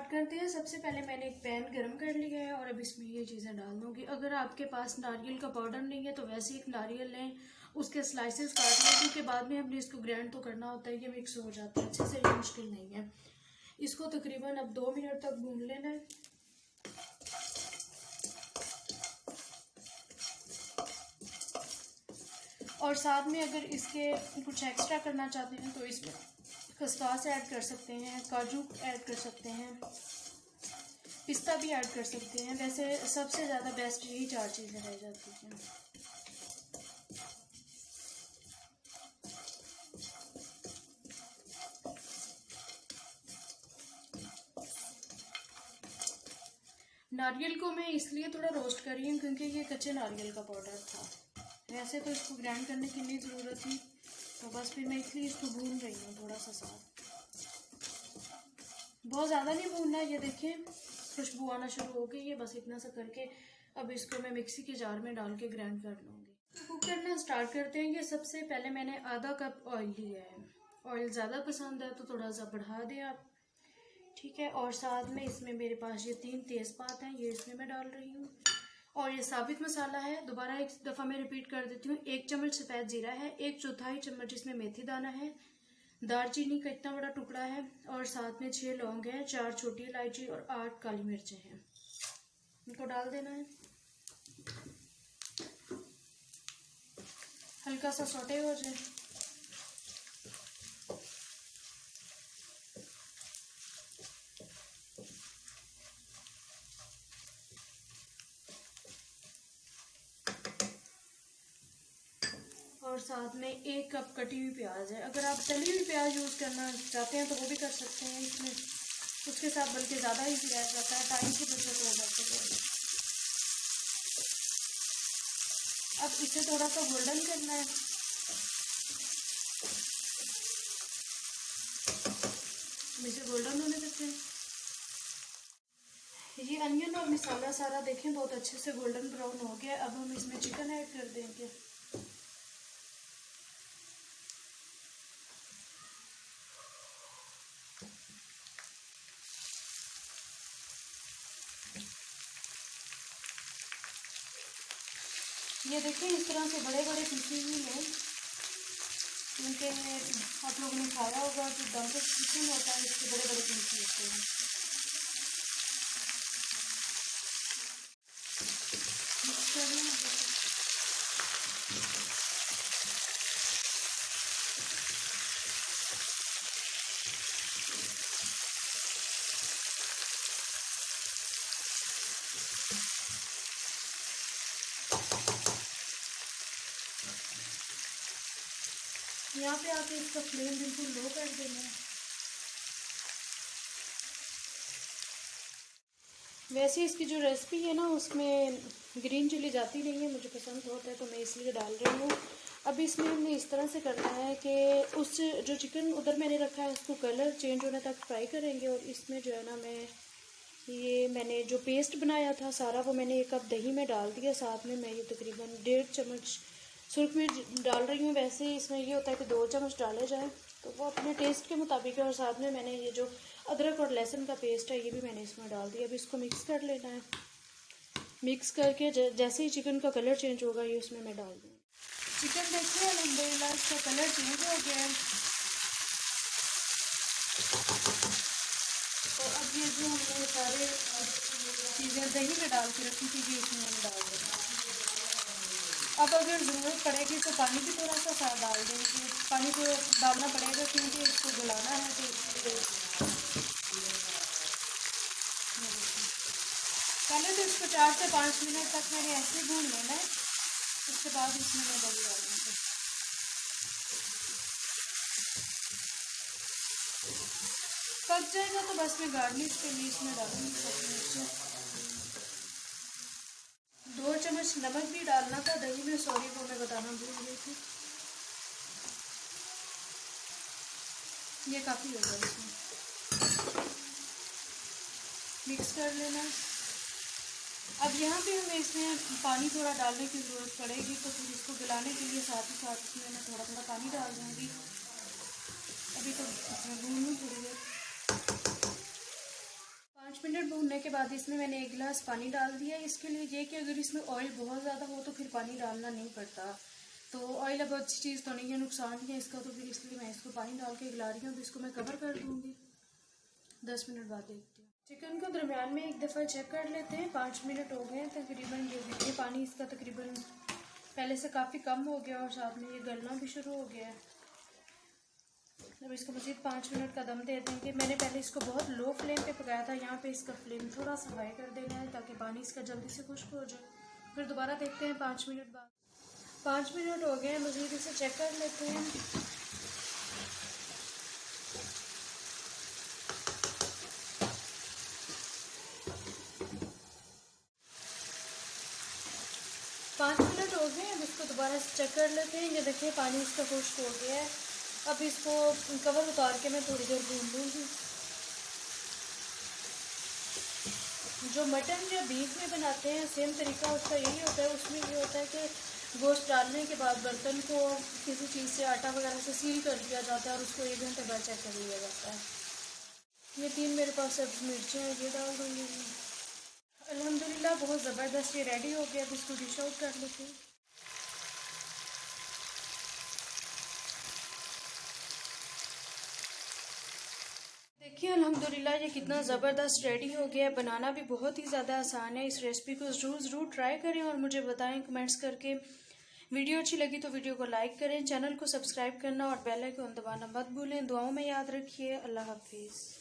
Start करते हैं। सबसे पहले मैंने एक पैन गरम कर लिया है और अब इसमें ये चीज़ें डाल दूँगी। अगर आपके पास नारियल का पाउडर नहीं है तो वैसे एक नारियल लें, उसके स्लाइसेस काट लें, क्योंकि बाद में हमने इसको ग्राइंड तो करना होता है। ये मिक्स हो जाता है अच्छे से, ये मुश्किल नहीं है। इसको तकरीबन अब 2 मिनट तक भून लेना है। और साथ में अगर इसके कुछ एक्स्ट्रा करना चाहते हैं तो इसमें खसखस ऐड कर सकते हैं, काजू ऐड कर सकते हैं, पिस्ता भी ऐड कर सकते हैं। वैसे सबसे ज़्यादा बेस्ट यही 4 चीज़ें रह जाती हैं। नारियल को मैं इसलिए थोड़ा रोस्ट कर रही हूँ क्योंकि ये कच्चे नारियल का पाउडर था। वैसे तो इसको ग्राइंड करने की नहीं ज़रूरत थी, तो बस फिर मैं इसलिए इसको भून रही हूँ थोड़ा सा साथ। बहुत ज़्यादा नहीं भूनना है। ये देखें खुशबू आना शुरू हो गई है। बस इतना सा करके अब इसको मैं मिक्सी के जार में डाल के ग्राइंड कर लूँगी। कुक करना स्टार्ट करते हैं। ये सबसे पहले मैंने आधा कप ऑयल लिया है। ऑयल ज़्यादा पसंद है तो थोड़ा सा बढ़ा दें आप, ठीक है। और साथ में इसमें मेरे पास ये 3 तेज़पात हैं, ये इसमें मैं डाल रही हूँ। और ये साबित मसाला है, दोबारा एक दफ़ा मैं रिपीट कर देती हूँ। 1 चम्मच सफ़ेद जीरा है, 1/4 चम्मच इसमें मेथी दाना है, दालचीनी का इतना बड़ा टुकड़ा है, और साथ में 6 लौंग हैं, 4 छोटी इलायची और 8 काली मिर्चें हैं। इनको डाल देना है। हल्का सा सौटे हो जाए। और साथ में 1 कप कटी हुई प्याज है। अगर आप तली हुई प्याज यूज़ करना चाहते हैं तो वो भी कर सकते हैं इसमें, उसके साथ बल्कि ज़्यादा ही रह जाता है, टाइम की बचत हो जाती है। अब इसे थोड़ा सा गोल्डन करना है। इसे गोल्डन होने देते हैं। ये अनियन और मसाला सारा देखें बहुत अच्छे से गोल्डन ब्राउन हो गया। अब हम इसमें चिकन ऐड कर देंगे। ये देखिए इस तरह से बड़े बड़े पीसे हुए हैं, क्योंकि आप लोगों ने खाया होगा कि दम का चिकन होता है, इसके बड़े बड़े पीस होते हैं। यहाँ पे आके इसका फ्लेम बिल्कुल लो कर देना है। वैसे इसकी जो रेसिपी है ना उसमें ग्रीन चिली जाती नहीं है, मुझे पसंद होता है तो मैं इसलिए डाल रही हूँ। अब इसमें हमने इस तरह से करना है कि उस जो चिकन उधर मैंने रखा है उसको कलर चेंज होने तक फ्राई करेंगे। और इसमें जो है ना मैंने जो पेस्ट बनाया था सारा वो मैंने 1 कप दही में डाल दिया। साथ में मैं ये तकरीबन 1.5 चम्मच सुरख मिर्च डाल रही हूँ। वैसे इसमें ये होता है कि 2 चम्मच डाले जाएँ तो वो अपने टेस्ट के मुताबिक है। और साथ में मैंने ये जो अदरक और लहसुन का पेस्ट है ये भी मैंने इसमें डाल दिया। अब इसको मिक्स कर लेना है। मिक्स करके जैसे ही चिकन का कलर चेंज होगा ये उसमें मैं डाल दूँगी। चिकन देखिए अल्हम्दुलिल्लाह इसका कलर चेंज हो गया है। तो अब ये जो हमने सारे चीज़ें दही में डाल के रखी थी ये इसमें हम डाल देंगे। अब अगर ज़रूरत पड़ेगी तो पानी भी थोड़ा सा साथ डाल देंगे। पानी तो डालना पड़ेगा क्योंकि इसको गलाना है। तो पहले तो इसको 4 से 5 मिनट तक मैंने ऐसे भून लेना है। उसके बाद इसमें मैं दही डालूँगी। पक जाएगा तो बस मैं गार्निश के लिए इसमें डालूँगी 2 चम्मच नमक भी डालना था दही में, सॉरी वो मैं बताना भूल गई थी। ये काफ़ी होगा, इसमें मिक्स कर लेना। अब यहाँ पे हमें इसमें पानी थोड़ा डालने की ज़रूरत पड़ेगी, तो फिर इसको गलाने के लिए साथ ही साथ इसमें मैं थोड़ा थोड़ा पानी डाल दूँगी। अभी तो इसमें भूनूँ थोड़ी देर। 5 मिनट भूनने के बाद इसमें मैंने 1 गिलास पानी डाल दिया। इसके लिए ये कि अगर इसमें ऑयल बहुत ज़्यादा हो तो फिर पानी डालना नहीं पड़ता। तो ऑयल अब अच्छी चीज़ तो नहीं है, नुकसान ही है इसका, तो फिर इसलिए मैं इसको पानी डाल के गिला रही हूँ। तो इसको मैं कवर कर दूँगी, 10 मिनट बाद देखती हूँ। चिकन को दरमियान में एक दफ़ा चेक कर लेते हैं। 5 मिनट हो गए तकरीबन। ये देखिए पानी इसका तकरीबन पहले से काफ़ी कम हो गया और साथ में ये गलना भी शुरू हो गया है। अब इसको मज़ीद 5 मिनट का दम दे देंगे। मैंने पहले इसको बहुत लो फ्लेम पे पकाया था, यहाँ पे इसका फ्लेम थोड़ा सा हाई कर देना है ताकि पानी इसका जल्दी से खुश्क हो जाए। फिर दोबारा देखते हैं 5 मिनट बाद। 5 मिनट हो गए हैं, मज़ीद इसे चेक कर लेते हैं। पाँच मिनट हो गए, अब इसको दोबारा से चेक कर लेते हैं। ये देखिए पानी इसका खुश्क हो गया है। अब इसको कवर उतार के मैं थोड़ी देर भून लूँगी। जो मटन या बीफ में बनाते हैं सेम तरीका उसका यही होता है। उसमें ये होता है कि गोश्त डालने के बाद बर्तन को किसी चीज़ से आटा वगैरह से सील कर दिया जाता है और उसको 1 घंटे बाद चेक कर लिया जाता है। ये 3 मेरे पास सब्ज़ मिर्चें हैं, ये डाल दूँगी। अल्हम्दुलिल्लाह बहुत ज़बरदस्त ये रेडी हो गया। अब इसको डिश आउट कर लेते हैं। देखिए अल्हम्दुलिल्लाह ये कितना ज़बरदस्त रेडी हो गया है। बनाना भी बहुत ही ज़्यादा आसान है। इस रेसिपी को ज़रूर ट्राई करें और मुझे बताएं कमेंट्स करके। वीडियो अच्छी लगी तो वीडियो को लाइक करें, चैनल को सब्सक्राइब करना और बेल आइकन दबाना मत भूलें। दुआओं में याद रखिए। अल्लाह हाफिज़।